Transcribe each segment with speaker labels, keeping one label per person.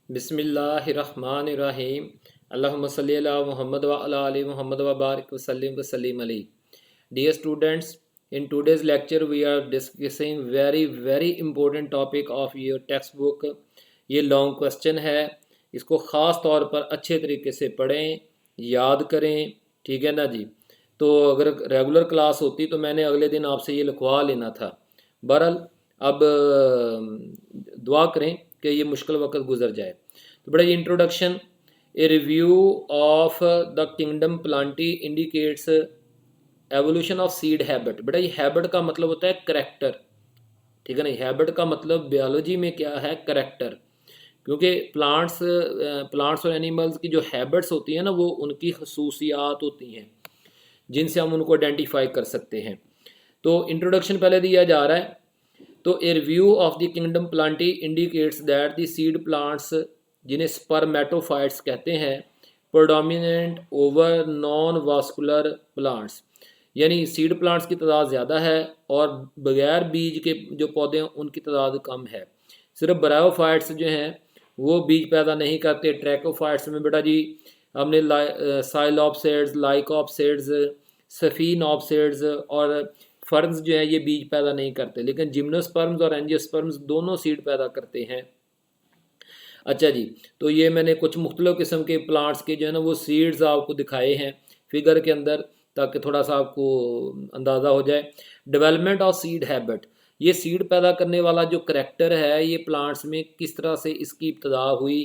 Speaker 1: बिस्मिल्लाहिर्रहमानिर्रहीम। अल्लाहुम्मा सल्ली अला मुहम्मद व अला आलि मुहम्मद व बारिक वसल्लिम वसल्लिम अलैहि। Dear students, in today's lecture we are discussing very important topic of your textbook। ये लॉन्ग क्वेश्चन है, इसको ख़ास तौर पर अच्छे तरीके से पढ़ें, याद करें, ठीक है ना जी। तो अगर रेगुलर क्लास होती तो मैंने अगले दिन आपसे ये लिखवा लेना था। बहरहाल अब दुआ करें कि ये मुश्किल वक्त गुजर जाए। तो बड़ा ये introduction, a review of the kingdom Plantae indicates evolution of seed habit. बेटा ये हैबिट का मतलब होता है करेक्टर, ठीक है ना। हैबिट का मतलब बायोलॉजी में क्या है, करेक्टर। क्योंकि प्लांट्स और एनिमल्स की जो हैबिट्स होती हैं ना, वो उनकी खसूसियात होती हैं जिनसे हम उनको आइडेंटिफाई कर सकते हैं। तो इंट्रोडक्शन पहले दिया जा रहा है। तो a review of the kingdom Plantae indicates that the seed plants, जिन्हें स्पर्मेटोफाइट्स कहते हैं, predominant over non vascular plants, यानी सीड प्लांट्स की तादाद ज़्यादा है और बगैर बीज के जो पौधे हैं उनकी तादाद कम है। सिर्फ ब्रायोफाइट्स जो हैं वो बीज पैदा नहीं करते। ट्रैकोफाइट्स में बेटा जी हमने साइलॉप्सिड्स, लाइकॉप्सिड्स, सफीनॉप्सिड्स और फर्न्स जो है ये बीज पैदा नहीं करते, लेकिन जिम्नोस्पर्म्स और एंजियोस्पर्म्स दोनों सीड पैदा करते हैं। अच्छा जी, तो ये मैंने कुछ मुख्तलिफ़ किस्म के प्लांट्स के जो है ना वो सीड्स आपको दिखाए हैं फिगर के अंदर, ताकि थोड़ा सा आपको अंदाज़ा हो जाए। डेवलपमेंट ऑफ सीड हैबिट, ये सीड पैदा करने वाला जो करैक्टर है ये प्लांट्स में किस तरह से इसकी इब्तदा हुई,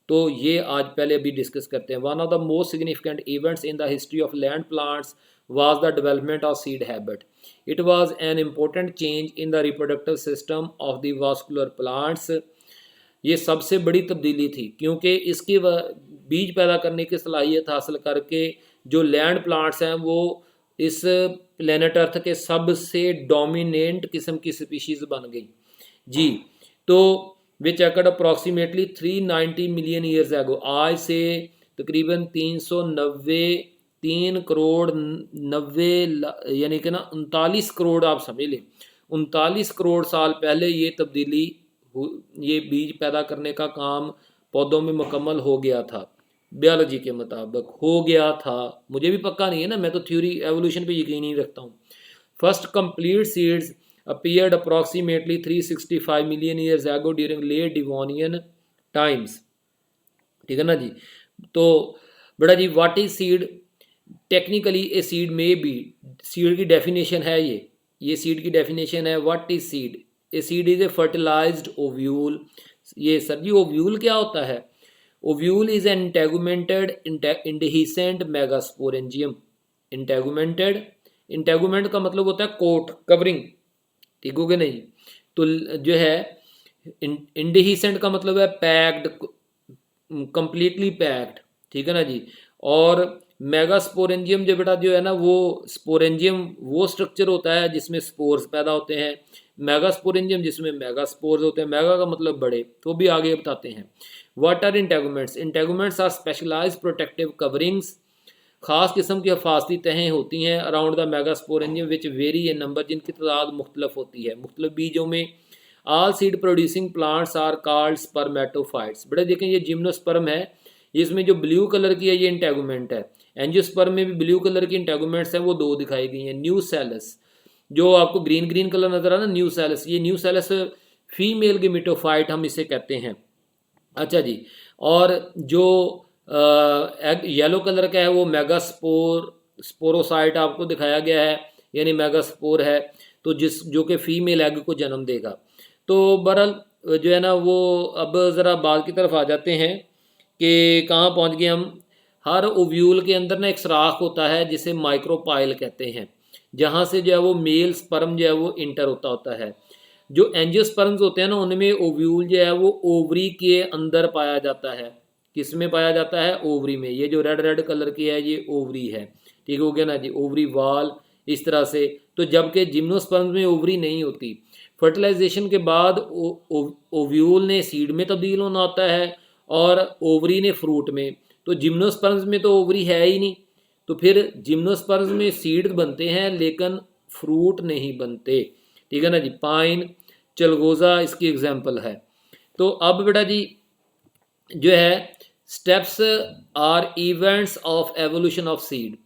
Speaker 1: तो ये आज पहले अभी डिस्कस करते हैं। One of the most significant events in the history of land plants was the development of seed habit. It was an important change in the reproductive system of the vascular plants. ये सबसे बड़ी तब्दीली थी क्योंकि इसकी बीज पैदा करने की सलाहियत हासिल करके जो लैंड प्लांट्स हैं वो इस प्लेनेट अर्थ के सबसे डोमिनेंट किस्म की स्पीशीज़ बन गई जी। तो which occurred approximately 390 million years ago, आज से तकरीबन 3 करोड़ 90 यानी कि ना 39 करोड़, आप समझ लें 39 करोड़ साल पहले ये तब्दीली, ये बीज पैदा करने का काम पौधों में मुकम्मल हो गया था। बायोलॉजी के मुताबिक हो गया था, मुझे भी पक्का नहीं है ना, मैं तो थ्योरी एवोल्यूशन पे यकीन नहीं रखता हूँ। First complete seeds appeared approximately 365 million years ago during late Devonian times, ठीक है ना जी। तो बेटा जी what is seed, technically a seed में बी, सीड की डेफिनेशन है ये सीड की डेफिनेशन है। What is seed, a seed is a fertilised ovule. ये सर जी ओव्यूल क्या होता है? Ovule is an integumented indehiscent megasporangium. Integument का मतलब होता है कोट, कवरिंग, ठीक हो गया नहीं। तो जो है इंडहिसेंट का मतलब है पैक्ड, कंप्लीटली पैक्ड, ठीक है ना जी। और मेगास्पोरेंजियम जो बेटा जो है ना वो स्पोरेंजियम वो स्ट्रक्चर होता है जिसमें स्पोर्स पैदा होते हैं, मेगास्पोरेंजियम जिसमें मेगास्पोर्स होते हैं। मेगा का मतलब बड़े, तो भी आगे बताते हैं। What are integuments, integuments are specialised protective coverings, खास किस्म की हफाजती तहें होती हैं around the megasporangium which vary a number, जिनकी तादाद मुख्तलफ होती है मुख्तलिफ बीजों में। All seed producing plants are called spermatophytes. बेटा देखें ये जिम्नोस्पर्म है, इसमें जो ब्लू कलर की है ये इंटेगुमेंट है। एंजियोस्पर्म में भी ब्लू कलर की इंटेगुमेंट्स हैं, वो 2 दिखाई गई हैं। न्यू सेलस, जो आपको ग्रीन कलर नजर आ रहा है ना, न्यू सेलस, ये न्यू सेलस फीमेल गेमिटोफाइट हम इसे कहते हैं। अच्छा जी, और जो येलो कलर का है वो स्पोरोसाइट आपको दिखाया गया है, यानी मेगास्पोर है, तो जो कि फीमेल एग को जन्म देगा। तो बहरहाल जो है ना वो अब ज़रा बाद की तरफ आ जाते हैं कि कहाँ पहुँच गए हम। हर ओव्यूल के अंदर ना एक सुराख होता है जिसे माइक्रोपाइल कहते हैं, जहाँ से जो है वो मेल स्पर्म जो है वो इंटर होता है। जो एंजियोस्पर्म्स होते हैं ना उनमें ओव्यूल जो है वो ओवरी के अंदर पाया जाता है। किस में पाया जाता है? ओवरी में। ये जो रेड कलर की है ये ओवरी है, ठीक हो गया ना जी, ओवरी वाल इस तरह से। तो जबकि जिम्नोस्पर्म्स में ओवरी नहीं होती। फर्टिलाइजेशन के बाद ओव्यूल ने सीड में तब्दील होना होता है और ओवरी ने फ्रूट में। तो जिम्नोस्पर्म्स में तो ओवरी है ही नहीं, तो फिर जिम्नोस्पर्म्स में सीड बनते हैं लेकिन फ्रूट नहीं बनते, ठीक है ना जी। पाइन, चलगोज़ा इसकी एग्जाम्पल है। तो अब बेटा जी जो है steps are events of evolution of seed.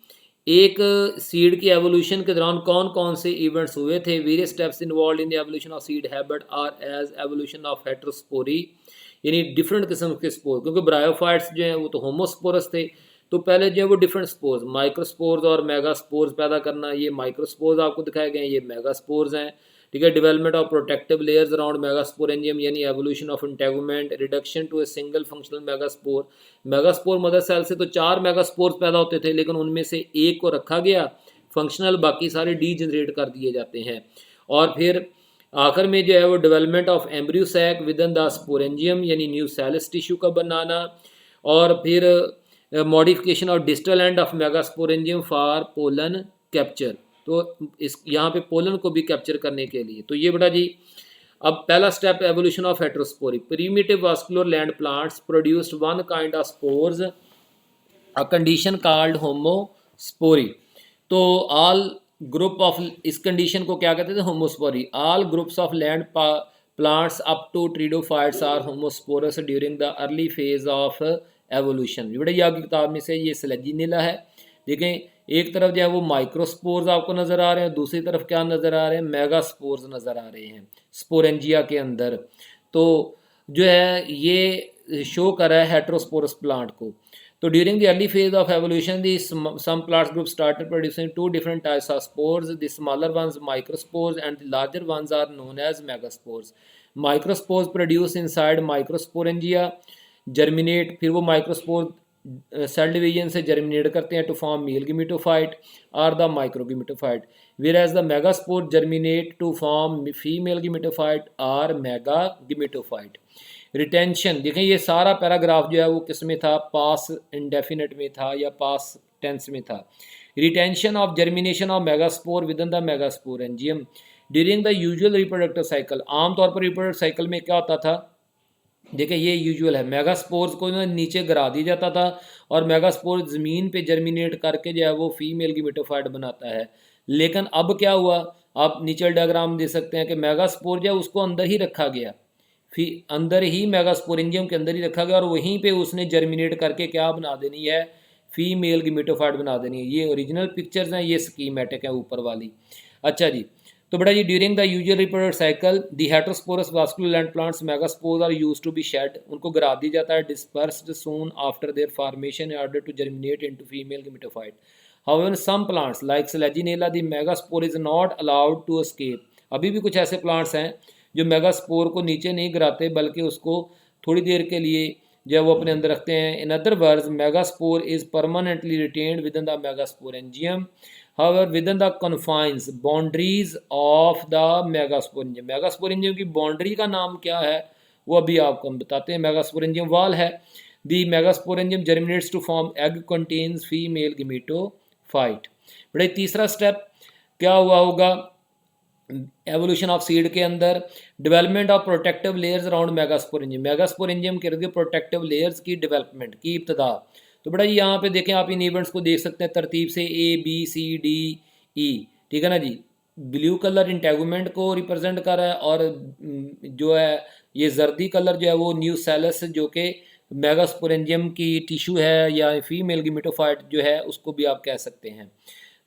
Speaker 1: एक सीड की एवोल्यूशन के दौरान कौन कौन से इवेंट्स हुए थे। Various steps involve in the evolution of seed habit are as evolution of heterospory, यानी डिफरेंट किस्म के स्पोर, क्योंकि ब्रायोफाइट्स जो हैं वो तो होमोस्पोरस थे, तो पहले जो है वो डिफरेंट स्पोर्स, माइक्रोस्पोर्स और मेगास्पोर्स पैदा करना, ये माइक्रोस्पोर्स आपको दिखाए गए हैं, ये मेगास्पोर्स हैं। ठीक है, development of protective layers around megasporangium, यानी evolution of integument, reduction to a single functional megaspore. Megaspore mother cell से तो 4 मेगास्पोर्स पैदा होते थे, लेकिन उनमें से एक को रखा गया फंक्शनल, बाकी सारे डी जनरेट कर दिए जाते हैं। और फिर आखिर में जो है वो development of embryo sac within the sporangium, यानी न्यू सेलस टिश्यू का बनाना। और फिर modification of distal end of megasporangium for pollen capture, तो इस यहाँ पे पोलन को भी कैप्चर करने के लिए। तो ये बेटा जी, अब पहला step evolution of heterospory. Primitive vascular land plants produced one kind of spores, a condition called homospory. तो ऑल ग्रुप ऑफ, इस कंडीशन को क्या कहते थे, homospory. All groups of land plants up to pteridophytes are homosporous during the early phase of evolution. बेटा ये आपकी किताब में से ये स्लेजिनेला है। देखें, एक तरफ जो है वो माइक्रोस्पोर्स आपको नज़र आ रहे हैं, दूसरी तरफ क्या नज़र आ रहे हैं, मेगास्पोर्स नज़र आ रहे हैं स्पोरेंजिया के अंदर। तो जो है ये शो कर रहा है हेट्रोस्पोरस प्लांट को। तो during the early phase of evolution the some plants group started producing 2 different types of spores, the smaller ones microspores and the larger ones are known as megaspores. Microspores produce inside microsporangia, germinate, फिर वो microspore cell division से germinate करते हैं to form male gametophyte और the microgametophyte, whereas the megaspore germinate to form female gametophyte और mega गिमेटोफाइट। Retention, देखें ये सारा पैराग्राफ जो है वो किस में था, पास इंडेफिनेट में था या पास टेंस में था। Retention of germination of megaspore with in the megasporangium during the usual reproductive cycle. आमतौर पर रिप्रोडक्टिव साइकिल में क्या होता था, देखिए ये यूजुअल है, मेगास्पोर्स को नीचे गिरा दिया जाता था और मेगास्पोर ज़मीन पे जर्मिनेट करके जो है वो फीमेल गिमेटोफाइट बनाता है। लेकिन अब क्या हुआ, आप नीचे डायग्राम दे सकते हैं कि मेगास्पोर जो है उसको अंदर ही रखा गया, फिर अंदर ही मेगास्पोरेंजियम के अंदर ही रखा गया और वहीं पे उसने जर्मिनेट करके क्या बना देनी है, फीमेल गिमेटोफाइट बना देनी है। ये ओरिजिनल पिक्चर्स हैं, ये स्कीमेटिक है ऊपर वाली। अच्छा जी, तो बेटा जी, during the usual reproductive cycle the heterosporous vascular land plants megaspores are used to be shed, उनको गिरा दी जाता है, dispersed soon after their formation in order to germinate into female gametophyte. However some plants like Selaginella the megaspore is not allowed to escape. अभी भी कुछ ऐसे plants हैं जो मेगास्पोर को नीचे नहीं गिराते बल्कि उसको थोड़ी देर के लिए जो वो अपने अंदर रखते हैं। In other words megaspore is permanently retained with in the megasporangium, however within the confines boundaries of the megasporangium। Megasporangium की बाउंड्री का नाम क्या है वो अभी आपको हम बताते हैं। मेगास्पोरेंजियम वाल है। The megasporangium germinates to form egg contains female gametophyte. बड़े तीसरा स्टेप क्या हुआ होगा एवोल्यूशन ऑफ सीड के अंदर, development of protective layers around megasporangium. Megasporangium के इर्द प्रोटेक्टिव लेयर्स की डेवलपमेंट की इब्तदा। तो बड़ा जी यहाँ पे देखें आप इन इवेंट्स को देख सकते हैं तरतीब से A B C D E, ठीक है ना जी। ब्लू कलर इंटेगुमेंट को रिप्रेजेंट कर रहा है और जो है ये जर्दी कलर जो है वो न्यू सेलस जो कि मेगास्पोरेंजियम की टिश्यू है या फीमेल गिमेटोफाइट जो है उसको भी आप कह सकते हैं।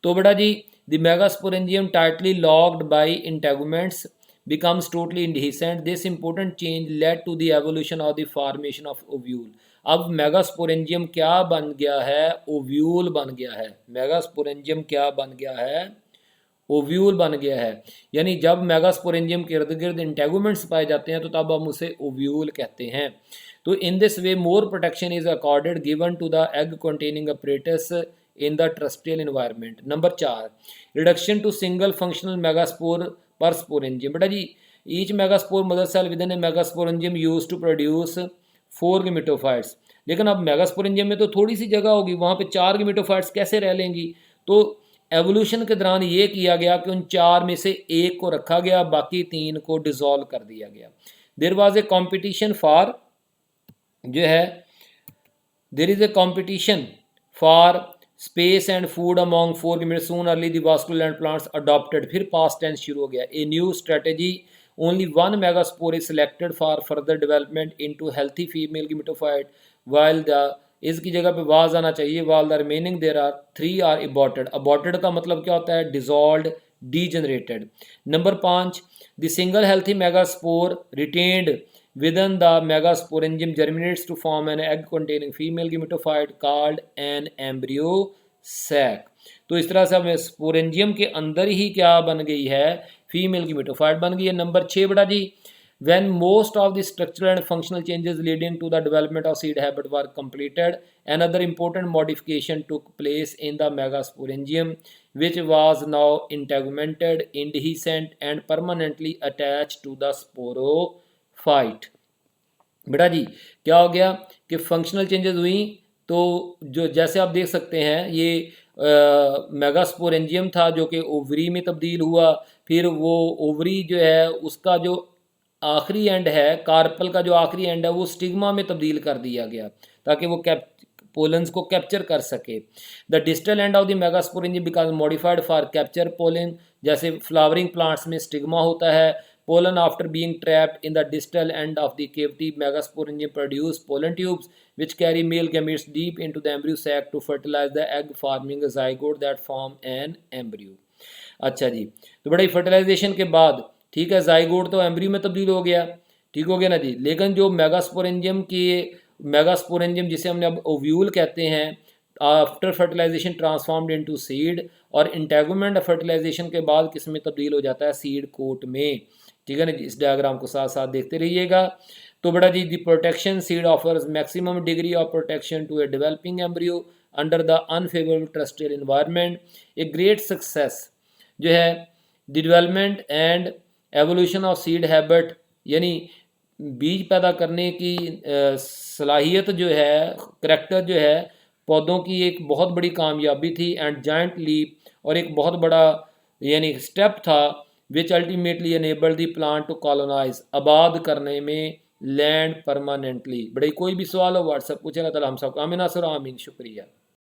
Speaker 1: तो बेटा जी, the megasporangium tightly locked by integuments becomes totally indehiscent. This important change led to the evolution of the formation of ovule। अब मेगास्पोरेंजियम क्या बन गया है, ओव्यूल बन गया है। मेगास्पोरेंजियम क्या बन गया है, ओव्यूल बन गया है। यानी जब मेगास्पोरेंजियम के इर्द गिर्द इंटेगुमेंट्स पाए जाते हैं तो तब हम उसे ओव्यूल कहते हैं। तो in this way more protection is accorded given to the egg containing apparatus in the terrestrial environment. Number 4, reduction to single functional megaspore per sporangium. बेटा जी, each megaspore mother cell within a megasporangium use to produce 4 gametophytes. लेकिन अब megasporangium में तो थोड़ी सी जगह होगी, वहाँ पे 4 गिमेटोफाइट्स कैसे रह लेंगी। तो एवोल्यूशन के दौरान ये किया गया कि उन 4 में से एक को रखा गया, बाकी 3 को डिसॉल्व कर दिया गया। There was a competition for जो है there is a competition for space and food among 4 gametophytes. Soon early the vascular land plants adopted, फिर पास्ट टेंस शुरू हो गया। A new strategy only one megaspore is selected for further development into healthy female gametophyte, while the इसकी जगह पे was आना चाहिए, while the remaining there are 3 are aborted. Aborted का मतलब क्या होता है? Dissolved, degenerated. Number 5, the single healthy megaspore retained within the megasporangium germinates to form an egg containing female gametophyte called an embryo sac. तो इस तरह से हमें स्पोरेंजियम के अंदर ही क्या बन गई है? फीमेल gametophyte बन गई है. नंबर 6 बेटा जी, when most of the structural and functional changes leading to the development of seed habit were completed, another important modification took place in the megasporangium, which was now integumented, indehiscent and permanently attached to the sporophyte. बेटा जी क्या हो गया कि functional changes हुई, तो जो जैसे आप देख सकते हैं ये मेगास्पोरेंजियम था जो कि ओवरी में तब्दील हुआ, फिर वो ओवरी जो है उसका जो आखिरी एंड है, कार्पल का जो आखिरी एंड है वो स्टिग्मा में तब्दील कर दिया गया ताकि वो पोलन्स को कैप्चर कर सके. The distal end of the megasporangium because modified for capture pollen, जैसे फ्लावरिंग प्लांट्स में स्टिग्मा होता है. Pollen after being trapped in the distal end of the cavity megasporangium produce pollen tubes which carry male gametes deep into the embryo sac to fertilize the egg, forming a zygote that form an embryo. अच्छा जी, तो बड़ा fertilisation के बाद ठीक है zygote तो embryo में तब्दील हो गया, ठीक हो गया ना जी. लेकिन जो मेगास्पोरेंजियम जिसे हमने अब ओव्यूल कहते हैं, after fertilisation transformed into seed, और इंटेगुमेंट फर्टिलाइजेशन के बाद किस में तब्दील हो जाता है? सीड कोट में. ठीक है ना जी. इस डायग्राम को साथ साथ देखते रहिएगा. तो बेटा जी, the protection seed offers maximum degree of protection to a developing embryo under the unfavourable terrestrial environment. A great success जो है the development and evolution of seed habit, यानी बीज पैदा करने की सलाहियत जो है, करैक्टर जो है पौधों की, एक बहुत बड़ी कामयाबी थी. एंड जाइंट लीप, और एक बहुत बड़ा यानी स्टेप था which ultimately enable the plant to colonise, आबाद करने में लैंड परमानेंटली. बड़े कोई भी सवाल हो व्हाट्सएप पूछेगा, तो हम सब आमीन नासर आमीन. शुक्रिया.